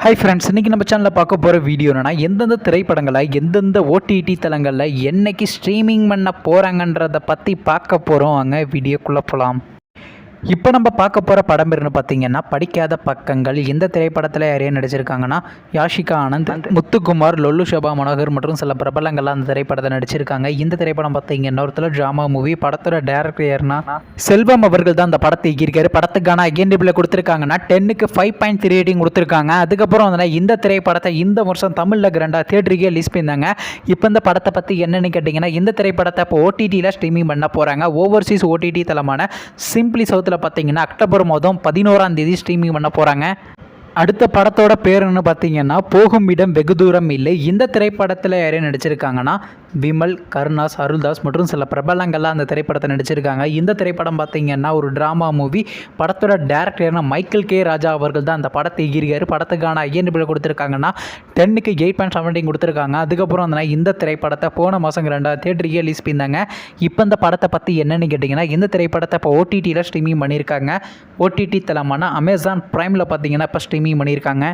Hi friends, இன்றைக்கி நம்ம சேனலில் பார்க்க போகிற வீடியோ என்னன்னா, எந்தெந்த திரைப்படங்களை எந்தெந்த ஓடிடி தளங்களில் என்னைக்கு ஸ்ட்ரீமிங் பண்ண போகிறாங்கன்றதை பற்றி பார்க்க போகிறோம். வாங்க வீடியோக்குள்ளே போகலாம். இப்போ நம்ம பார்க்க போகிற படம் பேர்னு பார்த்தீங்கன்னா படிக்காத பக்கங்கள். இந்த திரைப்படத்தில் யாரையா நடிச்சிருக்காங்கன்னா யாஷிகா ஆனந்த், முத்துக்குமார், லொல்லு ஷோபா மனோகர் மற்றும் சில பிரபலங்கள்லாம் அந்த திரைப்படத்தை நடிச்சிருக்காங்க. இந்த திரைப்படம் பார்த்தீங்கன்னா ஒரு ட்ராமா மூவி. படத்தோட டேரக்டர் யாருன்னா செல்வம் அவர்கள் தான் அந்த படத்தை இயக்கியிருக்காரு. படத்துக்கான ஐஎன்டிபியில் கொடுத்துருக்காங்கன்னா 10க்கு 5.3 ரேட்டிங் கொடுத்துருக்காங்க. அதுக்கப்புறம் வந்து இந்த திரைப்படத்தை இந்த வருஷம் தமிழில் கிராண்டாக தியேட்டருக்கே ரிலீஸ் பண்ணியிருந்தாங்க. இப்போ இந்த படத்தை பற்றி என்னென்னு கேட்டிங்கன்னா, இந்த திரைப்படத்தை இப்போ ஓடிடியில் ஸ்ட்ரீமிங் பண்ண போகிறாங்க. ஓவர்சீஸ் ஓடிடி தளமான சிம்பிளி சவுத்தில் பார்த்தீங்கன்னா அக்டோபர் மாதம் 11ஆம் தேதி ஸ்ட்ரீமிங் பண்ண போகிறாங்க. அடுத்த படத்தோட பேருன்னு பார்த்தீங்கன்னா போகும் இடம் வெகு தூரம் இல்லை. இந்த திரைப்படத்தில் யாரையும் நடிச்சிருக்காங்கன்னா விமல், கருணாஸ், அருள்தாஸ் மற்றும் சில பிரபலங்கள்லாம் அந்த திரைப்படத்தை நடிச்சிருக்காங்க. இந்த திரைப்படம் பார்த்தீங்கன்னா ஒரு ட்ராமா மூவி. படத்தோட டேரக்டர்னா மைக்கேல் கே ராஜா அவர்கள் தான் அந்த படத்தை இயக்கியிருக்காரு. படத்துக்கான ஐஎன்டிபியில் கொடுத்துருக்காங்கன்னா 10க்கு 8.17 கொடுத்துருக்காங்க. அதுக்கப்புறம் வந்து இந்த திரைப்படத்தை போன மாதம் 2 தியேட்டருக்கு ரிலீஸ் பண்ணியிருந்தாங்க. இப்போ இந்த படத்தை பற்றி என்னென்னு கேட்டிங்கன்னா, இந்த திரைப்படத்தை இப்போ ஓடிடியில் ஸ்ட்ரீமிங் பண்ணியிருக்காங்க. ஓடிடி தளமான அமேசான் ப்ரைமில் பார்த்தீங்கன்னா இப்போ ஸ்ட்ரீமிங் பண்ணியிருக்காங்க.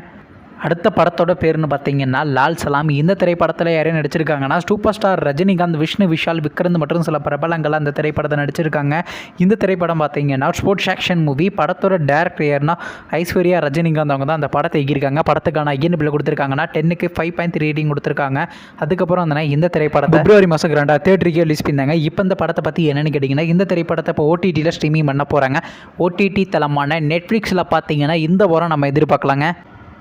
அடுத்த படத்தோட பேருன்னு பார்த்தீங்கன்னா லால் சலாம். இந்த திரைப்படத்தில் யாரையும் நடிச்சிருக்காங்கன்னா சூப்பர் ஸ்டார் ரஜினிகாந்த், விஷ்ணு விஷால், விக்ரந்த் மற்றும் சில பிரபலங்கள் அந்த திரைப்படத்தை நடிச்சிருக்காங்க. இந்த திரைப்படம் பார்த்தீங்கன்னா ஸ்போர்ட்ஸ் ஆக்ஷன் மூவி. படத்தோட டேரக்டர் யாருன்னா ஐஸ்வர்யா ரஜினிகாந்த் அவங்க தான் அந்த படத்தை இயக்கியிருக்காங்க. படத்துக்கான ஐஎன்டிபியில் கொடுத்துருக்காங்கன்னா 10க்கு 5.3 ரேட்டிங் கொடுத்துருக்காங்க. அதுக்கப்புறம் வந்து இந்த திரைப்படத்தை பிப்ரவரி மாதம் 2 தியேட்டருக்கு ரிலீஸ் பண்ணாங்க. இப்போ இந்த படத்தை பற்றி என்னென்னு கேட்டிங்கன்னா, இந்த திரைப்படத்தை இப்போ ஓடிடியில் ஸ்ட்ரீமிங் பண்ண போகிறாங்க. ஓடிடி தளமான நெட்ஃப்ளிக்ஸில் பார்த்தீங்கன்னா இந்த வாரம் நம்ம எதிர்பார்க்கலாங்க.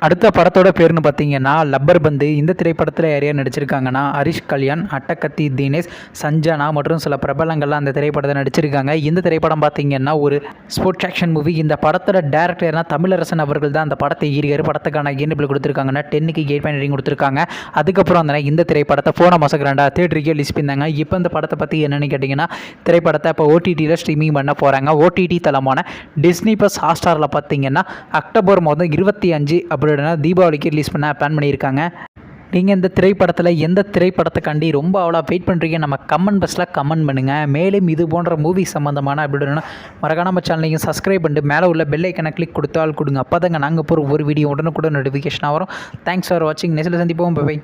அடுத்த படத்தோட பேருன்னு பார்த்தீங்கன்னா லப்பர் பந்து. இந்த திரைப்படத்தில் யாரையா நடிச்சிருக்காங்கன்னா ஹரிஷ் கல்யாண், அட்டகத்தி தினேஷ், சஞ்சனா மற்றும் சில பிரபலங்கள்லாம் அந்த திரைப்படத்தை நடிச்சிருக்காங்க. இந்த திரைப்படம் பார்த்தீங்கன்னா ஒரு ஸ்போர்ட்ஸ் ஆக்ஷன் மூவி. இந்த படத்தோட டேரக்டர்னா தமிழரசன் அவர்கள் தான் அந்த படத்தை இயக்கியிருக்காரு. படத்துக்கான ஐஎன்டிபியில் கொடுத்துருக்காங்கன்னா 10க்கு 8.8 கொடுத்துருக்காங்க. அதுக்கப்புறம் வந்து இந்த திரைப்படத்தை போன மாதம் 2 தியேட்டருக்கு ரிலீஸ் பண்ணாங்க. இப்போ இந்த படத்தை பற்றி என்னென்னு கேட்டிங்கன்னா, திரைப்படத்தை இப்போ ஓடிடியில் ஸ்ட்ரீமிங் பண்ண போகிறாங்க. ஓடிடி தளமான டிஸ்னி ப்ளஸ் ஹாட்ஸ்டாரில் பார்த்தீங்கன்னா அக்டோபர் மாதம் 25 தீபாவளிக்கு ரிலீஸ் பண்ண பிளான் பண்ணியிருக்காங்க. நீங்கள் இந்த திரைப்படத்தில் எந்த திரைப்படத்துக்காண்டி ரொம்ப அவ்வளோ வெயிட் பண்ணுறீங்க நம்ம கமெண்ட் பாக்ஸில் கமெண்ட் பண்ணுங்கள். மேலும் இது போன்ற மூவி சம்மந்தமான அப்படின்னா மறக்காம நம்ம சேனலையும் சப்ஸ்கிரைப் பண்ணிட்டு மேலே உள்ள பெல் ஐக்கனை கிளிக் கொடுத்தால் கொடுங்க. அப்போ தாங்க நாங்கள் போகிற ஒரு வீடியோ உடனுக்குடன் நோட்டிஃபிகேஷனாக வரும். தேங்க்ஸ் ஃபார் வாட்சிங். நெக்ஸ்ட்டில் சந்திப்போம். பை.